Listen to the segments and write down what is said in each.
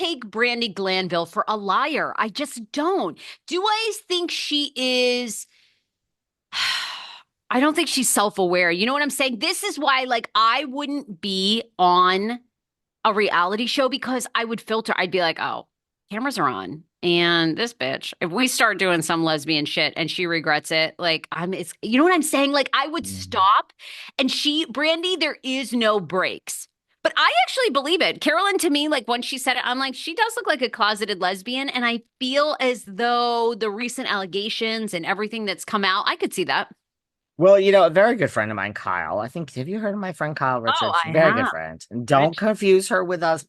take Brandi Glanville for a liar. I just don't. Do I think she is? I don't think she's self-aware. You know what I'm saying? This is why, like, I wouldn't be on a reality show because I would filter. I'd be like, oh, cameras are on. And this bitch, if we start doing some lesbian shit and she regrets it, like it's you know what I'm saying? Like I would Mhm. stop and Brandi, there is no breaks. But I actually believe it. Carolyn, to me, like when she said it, I'm like, she does look like a closeted lesbian. And I feel as though the recent allegations and everything that's come out, I could see that. Well, a very good friend of mine, Kyle. Have you heard of my friend Kyle Oh, Richards? I Very good have. friend. And don't Rich. confuse her with us,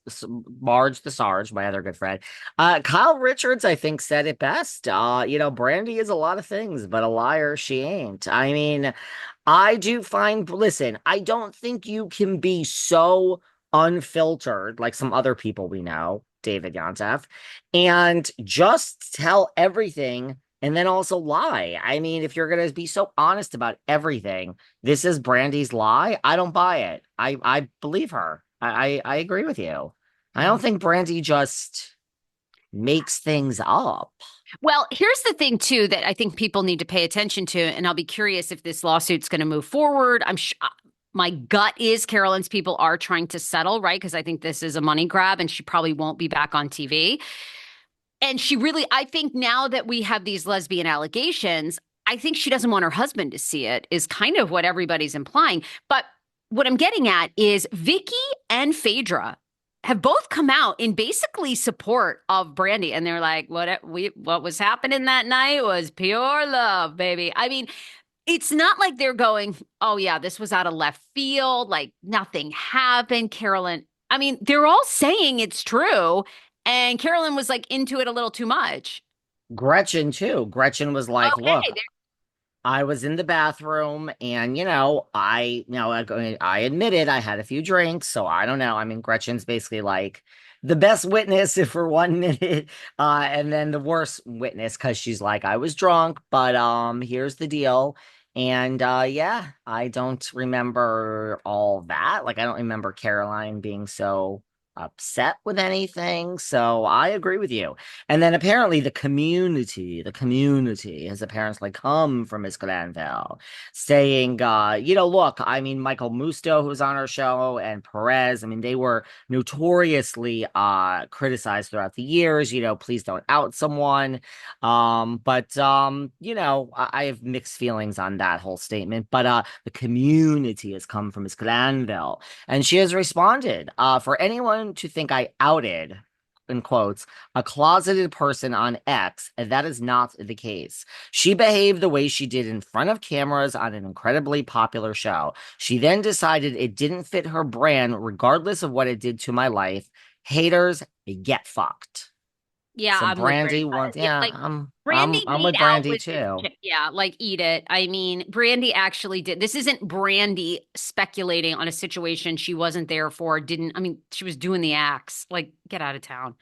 Marge the Sarge, my other good friend. Kyle Richards, I think, said it best. Brandy is a lot of things, but a liar she ain't. I mean, listen, I don't think you can be so unfiltered like some other people we know, David Yontef, and just tell everything and then also lie. I mean, if you're going to be so honest about everything, this is Brandy's lie. I don't buy it. I believe her. I agree with you. I don't think Brandy just makes things up. Well, here's the thing too that I think people need to pay attention to, and I'll be curious if this lawsuit's going to move forward. My gut is Carolyn's people are trying to settle, right? Because I think this is a money grab, and she probably won't be back on TV. And I think now that we have these lesbian allegations, I think she doesn't want her husband to see it, is kind of what everybody's implying. But what I'm getting at is Vicky and Phaedra have both come out in basically support of Brandi, and they're like, what was happening that night was pure love, baby. I mean, it's not like they're going, oh yeah, this was out of left field, like nothing happened, Carolyn. I mean, they're all saying it's true, and Carolyn was like into it a little too much. Gretchen, too. Gretchen was like, Okay, look, I was in the bathroom and, I admitted I had a few drinks. So I don't know. I mean, Gretchen's basically like the best witness for 1 minute. And then the worst witness because she's like, I was drunk, but here's the deal. And yeah, I don't remember all that. Like, I don't remember Caroline being so upset with anything. So I agree with you. And then apparently the community has apparently come from Miss Glanville saying, look, I mean, Michael Musto, who's on our show, and Perez, I mean, they were notoriously criticized throughout the years, please don't out someone. I have mixed feelings on that whole statement. But the community has come from Miss Glanville, and she has responded. For anyone to think I outed in quotes, a closeted person on X, and that is not the case. She behaved the way she did in front of cameras on an incredibly popular show. She then decided it didn't fit her brand, regardless of what it did to my life. Haters, get fucked. yeah, So I'm with Brandi. Brandy wants, Yeah, yeah, like I'm Brandi I'm made with out Brandy with this too. chick. Yeah, like eat it. I mean, Brandi actually did. This isn't Brandi speculating on a situation she wasn't there for. Didn't. I mean, she was doing the acts. Like, get out of town.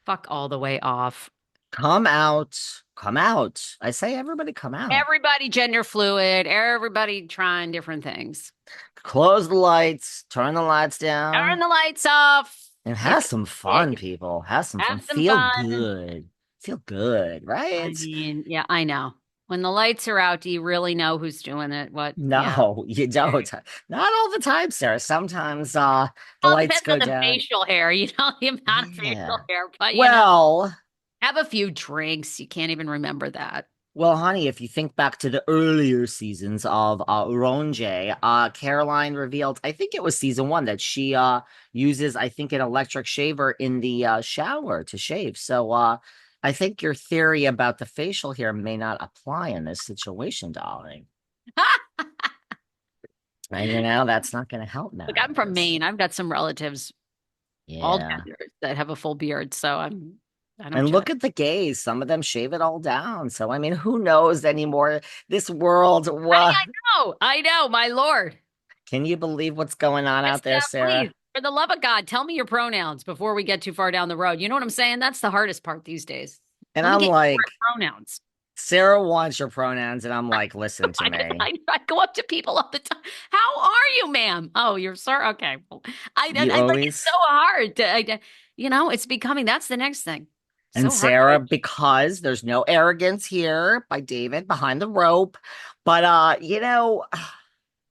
Fuck all the way off. Come out, come out. I say everybody come out. Everybody gender fluid. Everybody trying different things. Close the lights, turn the lights Turn down. the lights off. And If have some it, fun, people. Have some fun. have some Feel fun. good. Feel good, I right? mean, yeah, I know. When the lights are out, do you really know who's doing it? What? Yeah. No, you don't. Not all the time, Sarah. Sometimes the Well, it lights depends on go the down. facial hair, the amount of Yeah. facial hair. But Well, have a few drinks. You can't even remember that. honey, if you think back to the earlier seasons of RHONY, Caroline revealed, I think it was season one, that she uses, I think, an electric shaver in the shower to shave. So I think your theory about the facial hair may not apply in this situation, darling. And that's not going to help Look, I'm from matters. Maine. I've got some relatives, all Yeah. genders, that have a full beard. So I don't And judge. look at the gays. Some of them shave it all down. So, I mean, who knows anymore? This world, I know, my lord. can you believe what's going on out Just there, please, Sarah? for the love of God, tell me your pronouns before we get too far down the road. You know what I'm saying? That's the hardest part these days. And Let me I'm get like, your pronouns. Sarah wants your pronouns. And I'm like, listen to me. I go up to people all the time. How are you, ma'am? Oh, you're sir. Okay. Well, You I like it's so always, hard to. It's becoming, that's the next thing. And So hard. Sarah, because there's no arrogance here by David behind the rope. But it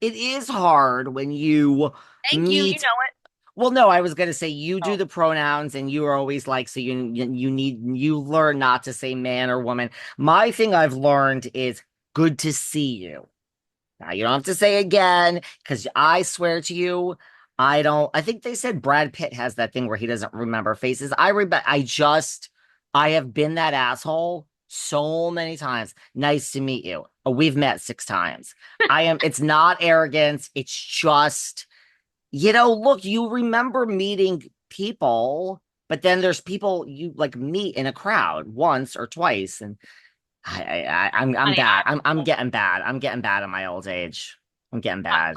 is hard when you Thank you. You meet. know it. Well, no, I was gonna say you do Oh, the pronouns and you are always like, so you learn not to say man or woman. My thing I've learned is good to see you. Now you don't have to say again, because I swear to you, I don't. I think they said Brad Pitt has that thing where he doesn't remember faces. I have been that asshole so many times. Nice to meet you. Oh, we've met 6 times. It's not arrogance. It's just, look, you remember meeting people, but then there's people you like meet in a crowd once or twice, and I'm honey, bad. I'm getting bad. I'm getting bad at my old age. I'm getting bad.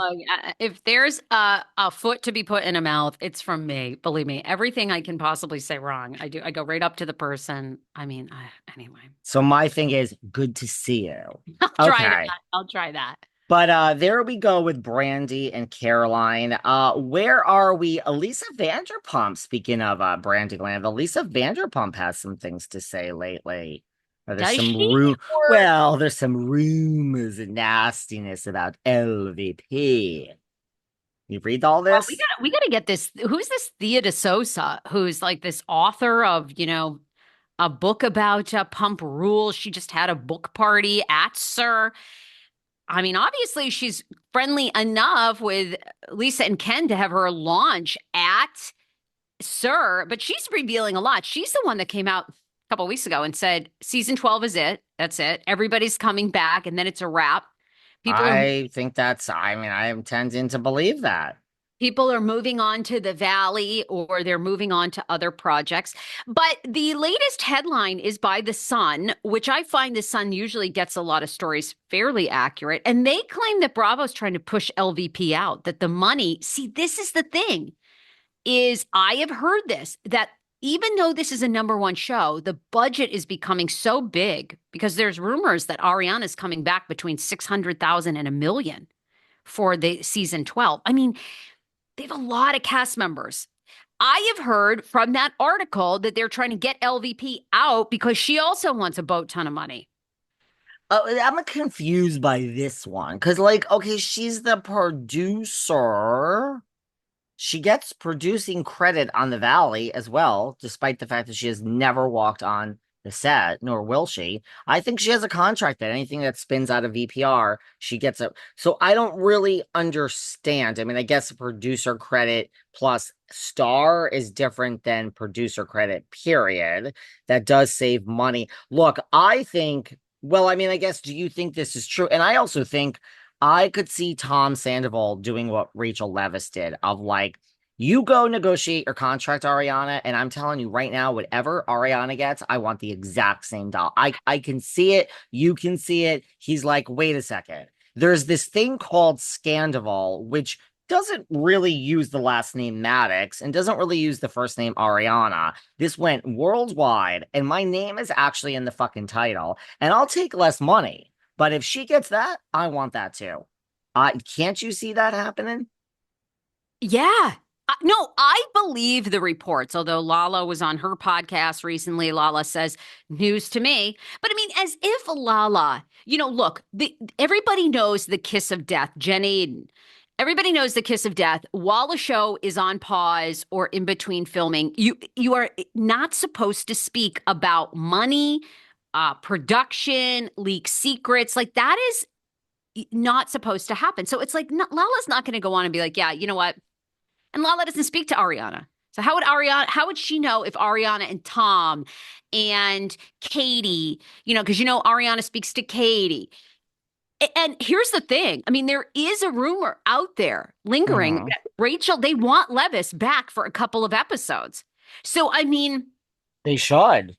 if there's a foot to be put in a mouth, it's from me. Believe me, everything I can possibly say wrong, I do. I go right up to the person. I mean, anyway, So my thing is good to see you. I'll try that. Okay. I'll try that. But there we go with Brandi and Caroline. Where are we? Lisa Vanderpump, speaking of Brandi Glanville, Lisa Vanderpump has some things to say lately. There's Does some she? room. Or Well, there's some rumors and nastiness about LVP. You read all well, we this? gotta get this. Who's this Thea de Sosa? Who's like this author of a book about pump rules? She just had a book party at Sir. I mean, obviously, she's friendly enough with Lisa and Ken to have her launch at Sir, but she's revealing a lot. She's the one that came out a couple weeks ago and said season 12 is it. That's it. Everybody's coming back, and then it's a wrap. People are I think I am tending to believe that. people are moving on to the Valley or they're moving on to other projects. But the latest headline is by The Sun, which I find The Sun usually gets a lot of stories fairly accurate. And they claim that Bravo's trying to push LVP out, that the money, see, this is the thing, is I have heard this, that even though this is a number one show, the budget is becoming so big because there's rumors that Ariana's coming back between 600,000 and a million for the season 12. I mean, they have a lot of cast members. I have heard from that article that they're trying to get LVP out because she also wants a boat ton of money. I'm confused by this one because, like, okay, she's the producer. She gets producing credit on the Valley as well, despite the fact that she has never walked on the set, nor will she. I think she has a contract that anything that spins out of VPR, she gets it. So I don't really understand. I mean, I guess producer credit plus star is different than producer credit, period. That does save money. Look, I think, well, I mean, I guess, do you think this is true? And I also think I could see Tom Sandoval doing what Rachel Leviss did of like, you go negotiate your contract, Ariana, and I'm telling you right now, whatever Ariana gets, I want the exact same doll. I can see it, you can see it. He's like, wait a second. There's this thing called Scandival, which doesn't really use the last name Maddox and doesn't really use the first name Ariana. This went worldwide, and my name is actually in the fucking title, and I'll take less money. But if she gets that, I want that too. Can't you see that happening? Yeah. No, I believe the reports. Although Lala was on her podcast recently, Lala says news to me. But I mean, as if Lala, look, everybody knows the kiss of death, Jen Aiden. Everybody knows the kiss of death. While a show is on pause or in between filming, you are not supposed to speak about money, production, leak secrets. Like that is not supposed to happen. So it's like Lala's not going to go on and be like, yeah, you know what? And Lala doesn't speak to Ariana. So how would she know if Ariana and Tom and Katie, because Ariana speaks to Katie. And here's the thing. I mean, there is a rumor out there lingering Hmm. that Rachel, they want Leviss back for a couple of episodes. So, I mean, They should.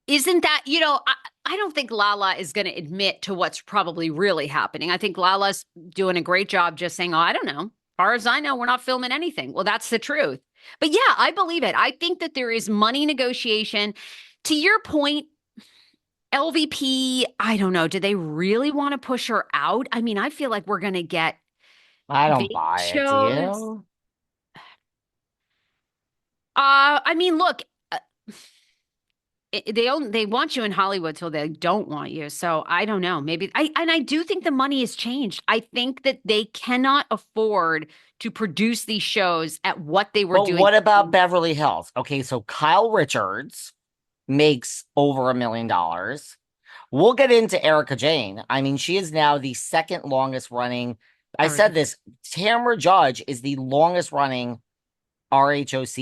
isn't that, I don't think Lala is going to admit to what's probably really happening. I think Lala's doing a great job just saying, oh, I don't know. As far as I know, we're not filming anything. Well, that's the truth. But yeah, I believe it. I think that there is money negotiation. To your point, LVP, I don't know. Do they really want to push her out? I mean, I feel like we're going to get I don't big buy it, do shows. you? I mean, look, uh, they want you in Hollywood till they don't want you. So I don't know. Maybe I do think the money has changed. I think that they cannot afford to produce these shows at what they were But doing. what about Beverly Hills? Okay, so Kyle Richards makes over $1 million. We'll get into Erica Jane. I mean, she is now the second longest running. I Erica. said this. Tamra Judge is the longest running RHOC